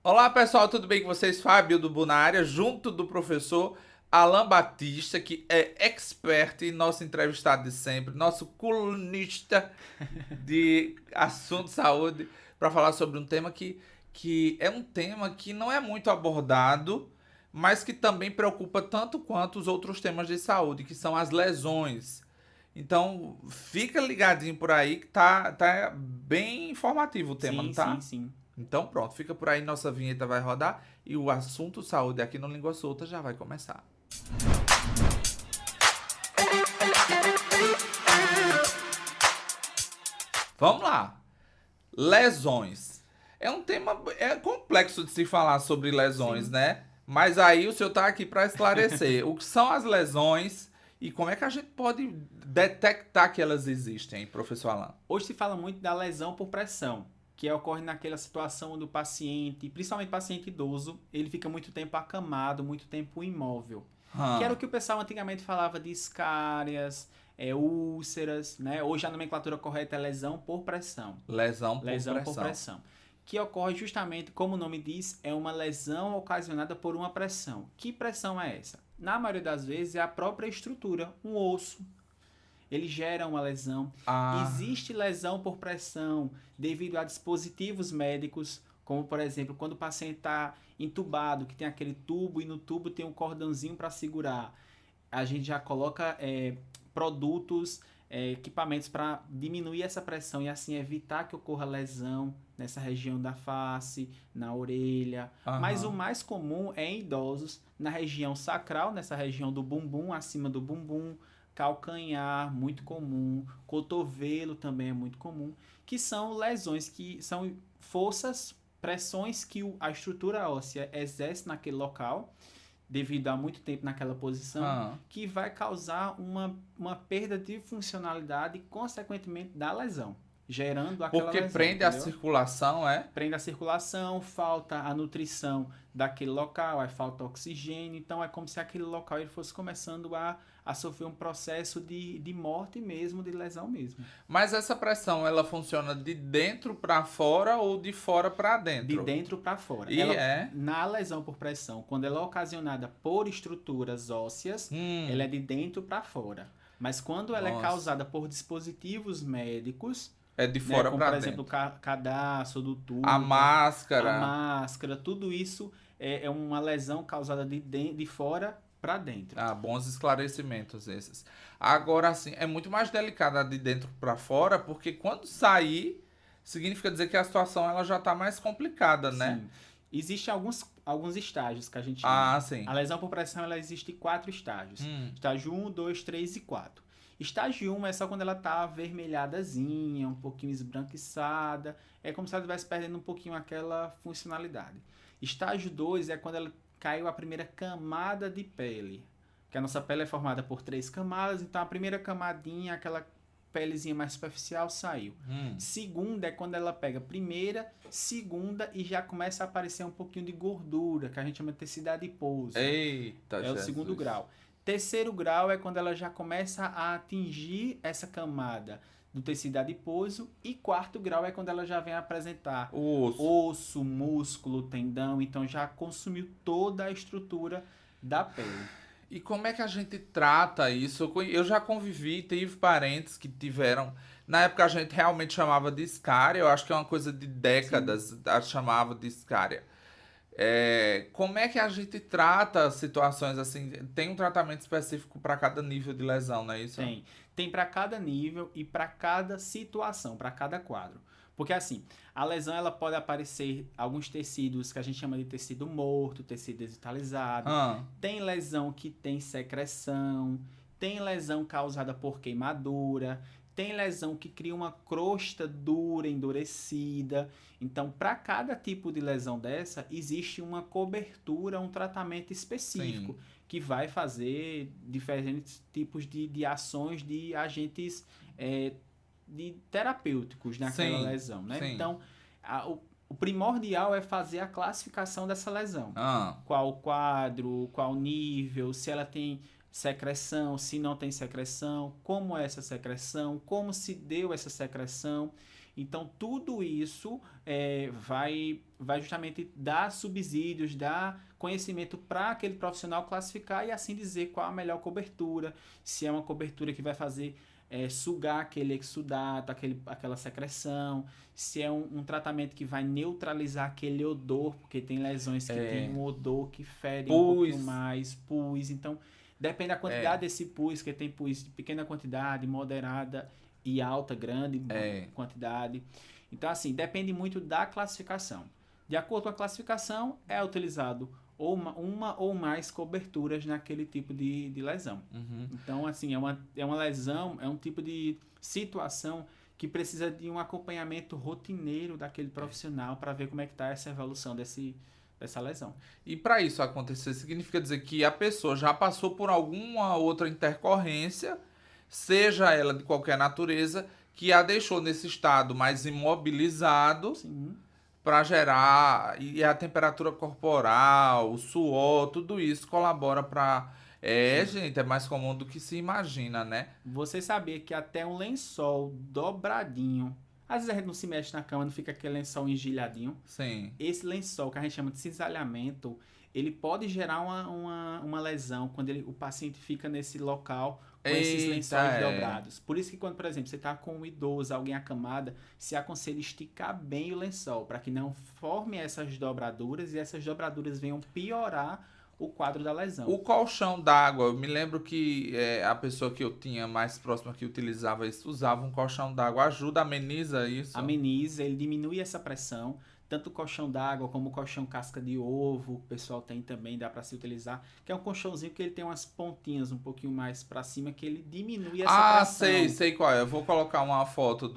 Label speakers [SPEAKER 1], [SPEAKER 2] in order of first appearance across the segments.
[SPEAKER 1] Olá pessoal, tudo bem com vocês? Fábio do Bunária, junto do professor Alan Batista, que é expert e nosso entrevistado de sempre, nosso colunista de assunto de saúde, para falar sobre um tema que é um tema que não é muito abordado, mas que também preocupa tanto quanto os outros temas de saúde, que são as lesões. Então, fica ligadinho por aí que tá bem informativo o tema, não
[SPEAKER 2] Sim, sim,
[SPEAKER 1] tá?
[SPEAKER 2] sim.
[SPEAKER 1] Então pronto, fica por aí, nossa vinheta vai rodar e o assunto saúde aqui no Língua Solta já vai começar. Vamos lá. Lesões. É um tema complexo de se falar sobre lesões,
[SPEAKER 2] Sim.
[SPEAKER 1] né? Mas aí o senhor tá aqui para esclarecer o que são as lesões e como é que a gente pode detectar que elas existem, professor Alan.
[SPEAKER 2] Hoje se fala muito da lesão por pressão, que ocorre naquela situação do paciente, principalmente paciente idoso, ele fica muito tempo acamado, muito tempo imóvel. Que era o
[SPEAKER 1] Hum,
[SPEAKER 2] que o pessoal antigamente falava de escárias, úlceras, né? Hoje a nomenclatura correta é lesão por pressão.
[SPEAKER 1] lesão por
[SPEAKER 2] Lesão por
[SPEAKER 1] pressão.
[SPEAKER 2] pressão. Que ocorre justamente, como o nome diz, é uma lesão ocasionada por uma pressão. Que pressão é essa? Na maioria das vezes é a própria estrutura, um osso, ele gera uma lesão.
[SPEAKER 1] Ah,
[SPEAKER 2] Existe lesão por pressão devido a dispositivos médicos, como por exemplo, quando o paciente está entubado, que tem aquele tubo e no tubo tem um cordãozinho para segurar. A gente já coloca produtos, equipamentos para diminuir essa pressão e assim evitar que ocorra lesão nessa região da face, na orelha. Mas o
[SPEAKER 1] aham.
[SPEAKER 2] mais comum é em idosos, na região sacral, nessa região do bumbum, acima do bumbum, calcanhar, muito comum, cotovelo também é muito comum, que são lesões que são forças, pressões que a estrutura óssea exerce naquele local devido a muito tempo naquela posição,
[SPEAKER 1] Hum.
[SPEAKER 2] que vai causar uma perda de funcionalidade e, consequentemente, da lesão, gerando aquela
[SPEAKER 1] Porque
[SPEAKER 2] lesão,
[SPEAKER 1] prende a
[SPEAKER 2] entendeu?
[SPEAKER 1] circulação, é?
[SPEAKER 2] Prende a circulação, falta a nutrição daquele local, aí falta oxigênio, então é como se aquele local ele fosse começando a sofrer um processo de morte mesmo, de lesão mesmo.
[SPEAKER 1] Mas essa pressão, ela funciona de dentro para fora ou de fora para
[SPEAKER 2] De
[SPEAKER 1] dentro?
[SPEAKER 2] dentro para fora.
[SPEAKER 1] E
[SPEAKER 2] Ela,
[SPEAKER 1] é.
[SPEAKER 2] na lesão por pressão, quando ela é ocasionada por estruturas ósseas, ela é
[SPEAKER 1] Hum,
[SPEAKER 2] de dentro para fora. Mas quando ela é
[SPEAKER 1] nossa.
[SPEAKER 2] causada por dispositivos médicos,
[SPEAKER 1] É de
[SPEAKER 2] né,
[SPEAKER 1] fora
[SPEAKER 2] como
[SPEAKER 1] para
[SPEAKER 2] por exemplo o
[SPEAKER 1] dentro.
[SPEAKER 2] cadastro do
[SPEAKER 1] A
[SPEAKER 2] tubo, a
[SPEAKER 1] máscara.
[SPEAKER 2] máscara, tudo isso é uma lesão causada de fora para dentro.
[SPEAKER 1] Ah, bons esclarecimentos esses. Agora, assim, é muito mais delicada de dentro para fora, porque quando sair, significa dizer que a situação ela já tá mais complicada, né?
[SPEAKER 2] Sim. Existem alguns estágios que a gente chama.
[SPEAKER 1] Ah,
[SPEAKER 2] A
[SPEAKER 1] sim.
[SPEAKER 2] lesão por pressão ela existe em 4 estágios.
[SPEAKER 1] Hum,
[SPEAKER 2] Estágio 1, 2, 3 e 4. Estágio 1 é só quando ela está avermelhadazinha, um pouquinho esbranquiçada. É como se ela estivesse perdendo um pouquinho aquela funcionalidade. Estágio 2 é quando ela caiu a primeira camada de pele. Que a nossa pele é formada por 3 camadas, então a primeira camadinha, aquela pelezinha mais superficial, saiu.
[SPEAKER 1] hum.
[SPEAKER 2] Segunda é quando ela pega primeira, segunda e já começa a aparecer um pouquinho de gordura, que a gente chama de tecido adiposo.
[SPEAKER 1] Eita,
[SPEAKER 2] É o segundo
[SPEAKER 1] Jesus.
[SPEAKER 2] grau. Terceiro grau é quando ela já começa a atingir essa camada do tecido adiposo. E quarto grau é quando ela já vem apresentar
[SPEAKER 1] O osso.
[SPEAKER 2] osso, músculo, tendão. Então já consumiu toda a estrutura da pele.
[SPEAKER 1] E como é que a gente trata isso? Eu já convivi, tive parentes que tiveram. Na época a gente realmente chamava de escária, eu acho que é uma coisa de
[SPEAKER 2] Sim.
[SPEAKER 1] décadas, a chamava de escária. É, como é que a gente trata situações assim? Tem um tratamento específico para cada nível de lesão, não é isso?
[SPEAKER 2] Tem. Tem para cada nível e para cada situação, para cada quadro. Porque assim, a lesão ela pode aparecer alguns tecidos que a gente chama de tecido morto, tecido desvitalizado.
[SPEAKER 1] Ah,
[SPEAKER 2] Tem lesão que tem secreção, tem lesão causada por queimadura, tem lesão que cria uma crosta dura, endurecida. Então, para cada tipo de lesão dessa, existe uma cobertura, um tratamento específico
[SPEAKER 1] sim,
[SPEAKER 2] que vai fazer diferentes tipos de ações de agentes de terapêuticos naquela
[SPEAKER 1] sim,
[SPEAKER 2] lesão, né?
[SPEAKER 1] sim.
[SPEAKER 2] Então, o primordial é fazer a classificação dessa lesão.
[SPEAKER 1] Ah,
[SPEAKER 2] Qual quadro, qual nível, se ela tem secreção, se não tem secreção, como é essa secreção, como se deu essa secreção. Então, tudo isso vai justamente dar subsídios, dar conhecimento para aquele profissional classificar e assim dizer qual a melhor cobertura, se é uma cobertura que vai fazer sugar aquele exudato, aquela secreção, se é um tratamento que vai neutralizar aquele odor, porque tem lesões que tem um odor que fere um pouquinho mais, pus. Então, depende da quantidade desse pus, que tem pus de pequena quantidade, moderada e alta, grande quantidade. Então, assim, depende muito da classificação. De acordo com a classificação, é utilizado uma ou mais coberturas naquele tipo de lesão.
[SPEAKER 1] Uhum.
[SPEAKER 2] Então, assim, é uma lesão, é um tipo de situação que precisa de um acompanhamento rotineiro daquele profissional para ver como é que está essa evolução dessa lesão.
[SPEAKER 1] E para isso acontecer, significa dizer que a pessoa já passou por alguma outra intercorrência, seja ela de qualquer natureza, que a deixou nesse estado mais imobilizado.
[SPEAKER 2] Sim.
[SPEAKER 1] Para gerar, e a temperatura corporal, o suor, tudo isso colabora para... gente, é mais comum do que se imagina, né?
[SPEAKER 2] Você sabia que até um lençol dobradinho, às vezes a gente não se mexe na cama, não fica aquele lençol engelhadinho.
[SPEAKER 1] Sim.
[SPEAKER 2] Esse lençol, que a gente chama de cisalhamento, ele pode gerar uma lesão quando o paciente fica nesse local com esses lençóis dobrados. Por isso que quando, por exemplo, você está com um idoso, alguém acamada, se aconselha esticar bem o lençol, para que não forme essas dobraduras e essas dobraduras venham piorar o quadro da lesão.
[SPEAKER 1] O colchão d'água, eu me lembro que a pessoa que eu tinha mais próxima que utilizava isso, usava um colchão d'água, ajuda, ameniza isso?
[SPEAKER 2] Ameniza, ele diminui essa pressão. Tanto o colchão d'água como o colchão casca de ovo, o pessoal tem também, dá para se utilizar. Que é um colchãozinho que ele tem umas pontinhas um pouquinho mais para cima, que ele diminui essa pressão.
[SPEAKER 1] Sei qual é. Eu vou colocar uma foto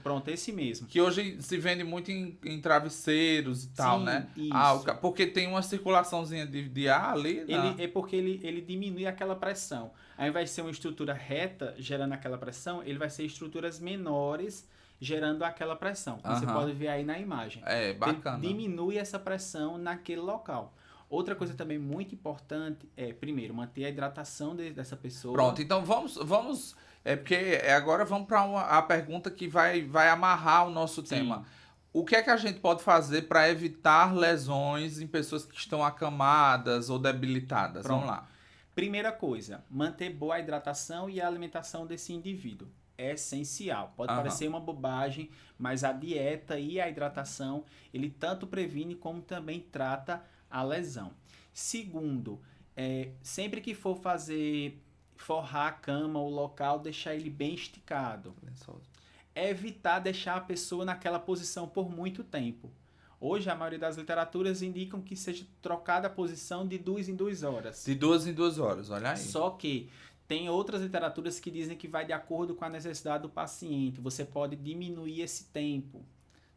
[SPEAKER 2] Pronto, esse mesmo.
[SPEAKER 1] Que hoje se vende muito em travesseiros e tal, né?
[SPEAKER 2] Isso.
[SPEAKER 1] Porque tem uma circulaçãozinha de ar ali.
[SPEAKER 2] É porque ele diminui aquela pressão. Ao invés de ser uma estrutura reta gerando aquela pressão, ele vai ser estruturas menores gerando aquela pressão. Como você pode ver aí na imagem.
[SPEAKER 1] Bacana.
[SPEAKER 2] Ele diminui essa pressão naquele local. Outra coisa também muito importante é, primeiro, manter a hidratação dessa pessoa.
[SPEAKER 1] Pronto, então vamos porque agora vamos para a pergunta que vai amarrar o nosso tema. O que é que a gente pode fazer para evitar lesões em pessoas que estão acamadas ou debilitadas?
[SPEAKER 2] Pronto.
[SPEAKER 1] Vamos lá.
[SPEAKER 2] Primeira coisa, manter boa hidratação e a alimentação desse indivíduo. É essencial. Pode parecer uma bobagem, mas a dieta e a hidratação, ele tanto previne como também trata a lesão. Segundo, sempre que for forrar a cama, o local, deixar ele bem esticado. Evitar deixar a pessoa naquela posição por muito tempo. Hoje, a maioria das literaturas indicam que seja trocada a posição de 2 em 2 horas.
[SPEAKER 1] De 2 em 2 horas, olha aí.
[SPEAKER 2] Só que tem outras literaturas que dizem que vai de acordo com a necessidade do paciente. Você pode diminuir esse tempo.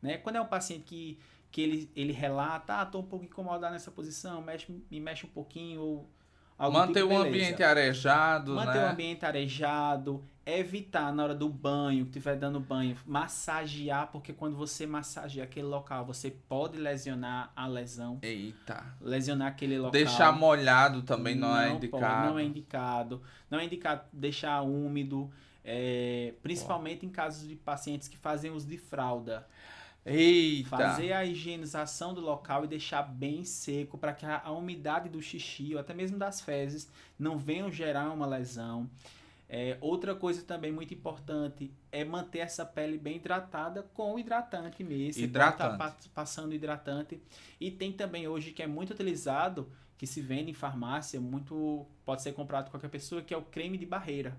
[SPEAKER 2] Né? Quando é um paciente que ele relata, estou um pouco incomodado nessa posição, me mexe um pouquinho, ou algo
[SPEAKER 1] manter
[SPEAKER 2] tipo,
[SPEAKER 1] o ambiente arejado,
[SPEAKER 2] manter o ambiente arejado, evitar na hora do banho, que estiver dando banho, massagear, porque quando você massageia aquele local, você pode lesionar a lesão.
[SPEAKER 1] Eita.
[SPEAKER 2] Lesionar aquele local.
[SPEAKER 1] Deixar molhado também não é indicado.
[SPEAKER 2] Não é indicado. Não é indicado deixar úmido, principalmente em casos de pacientes que fazem uso de fralda.
[SPEAKER 1] Eita.
[SPEAKER 2] Fazer a higienização do local e deixar bem seco para que a umidade do xixi ou até mesmo das fezes não venham gerar uma lesão. Outra coisa também muito importante é manter essa pele bem hidratada com hidratante mesmo.
[SPEAKER 1] Hidratante.
[SPEAKER 2] Tá passando hidratante. E tem também hoje que é muito utilizado, que se vende em farmácia, pode ser comprado por qualquer pessoa, que é o creme de barreira.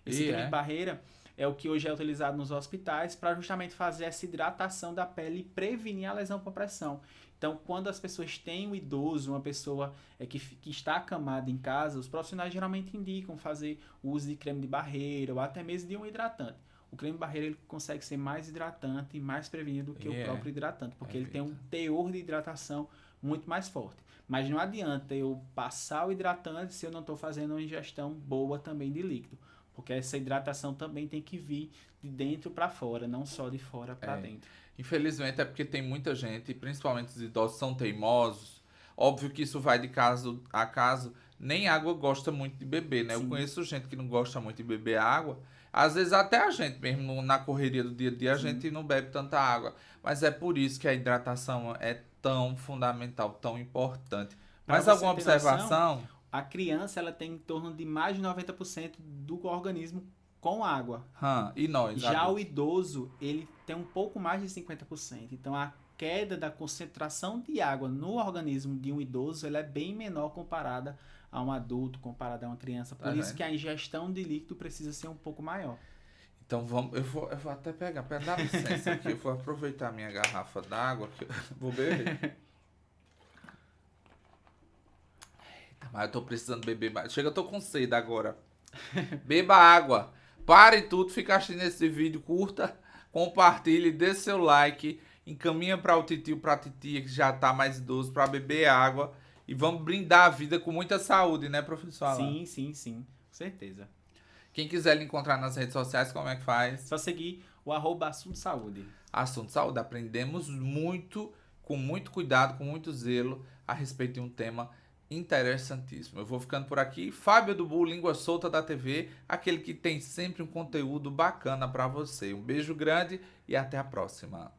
[SPEAKER 2] Esse creme de barreira é o que hoje é utilizado nos hospitais para justamente fazer essa hidratação da pele e prevenir a lesão por pressão. Então, quando as pessoas têm um idoso, uma pessoa que está acamada em casa, os profissionais geralmente indicam fazer o uso de creme de barreira ou até mesmo de um hidratante. O creme de barreira ele consegue ser mais hidratante e mais prevenido do que o próprio hidratante, porque ele tem um teor de hidratação muito mais forte. Mas não adianta eu passar o hidratante se eu não estou fazendo uma ingestão boa também de líquido. Porque essa hidratação também tem que vir de dentro para fora, não só de fora para dentro.
[SPEAKER 1] Infelizmente é porque tem muita gente, principalmente os idosos, são teimosos. Óbvio que isso vai de caso a caso. Nem água gosta muito de beber, né?
[SPEAKER 2] Sim.
[SPEAKER 1] Eu conheço gente que não gosta muito de beber água. Às vezes até a gente mesmo, na correria do dia a dia, a
[SPEAKER 2] Sim.
[SPEAKER 1] gente não bebe tanta água. Mas é por isso que a hidratação é tão fundamental, tão importante.
[SPEAKER 2] Para
[SPEAKER 1] Mais
[SPEAKER 2] você
[SPEAKER 1] alguma
[SPEAKER 2] ter noção,
[SPEAKER 1] observação?
[SPEAKER 2] a criança ela tem em torno de mais de 90% do organismo com água.
[SPEAKER 1] E nós,
[SPEAKER 2] Já o
[SPEAKER 1] adultos?
[SPEAKER 2] idoso, ele tem um pouco mais de 50%. Então, a queda da concentração de água no organismo de um idoso ela é bem menor comparada a um adulto, comparada a uma criança. Por
[SPEAKER 1] Tá
[SPEAKER 2] isso
[SPEAKER 1] vendo?
[SPEAKER 2] que a ingestão de líquido precisa ser um pouco maior.
[SPEAKER 1] Então vamos, eu vou até pegar, dá licença aqui, eu vou aproveitar a minha garrafa d'água, que eu vou beber. Mas eu tô precisando beber mais. Chega, eu tô com sede agora. Beba água. Pare tudo, fica assistindo esse vídeo, curta, compartilhe, dê seu like, encaminha para o titio, para a titia que já tá mais idoso, para beber água e vamos brindar a vida com muita saúde, né, professor Alan?
[SPEAKER 2] Sim, sim, sim. Com certeza.
[SPEAKER 1] Quem quiser lhe encontrar nas redes sociais, como é que faz?
[SPEAKER 2] Só seguir o @assunto saúde.
[SPEAKER 1] Assunto saúde. Aprendemos muito, com muito cuidado, com muito zelo, a respeito de um tema interessantíssimo. Eu vou ficando por aqui. Fábio do Bull, Língua Solta da TV, aquele que tem sempre um conteúdo bacana para você. Um beijo grande e até a próxima.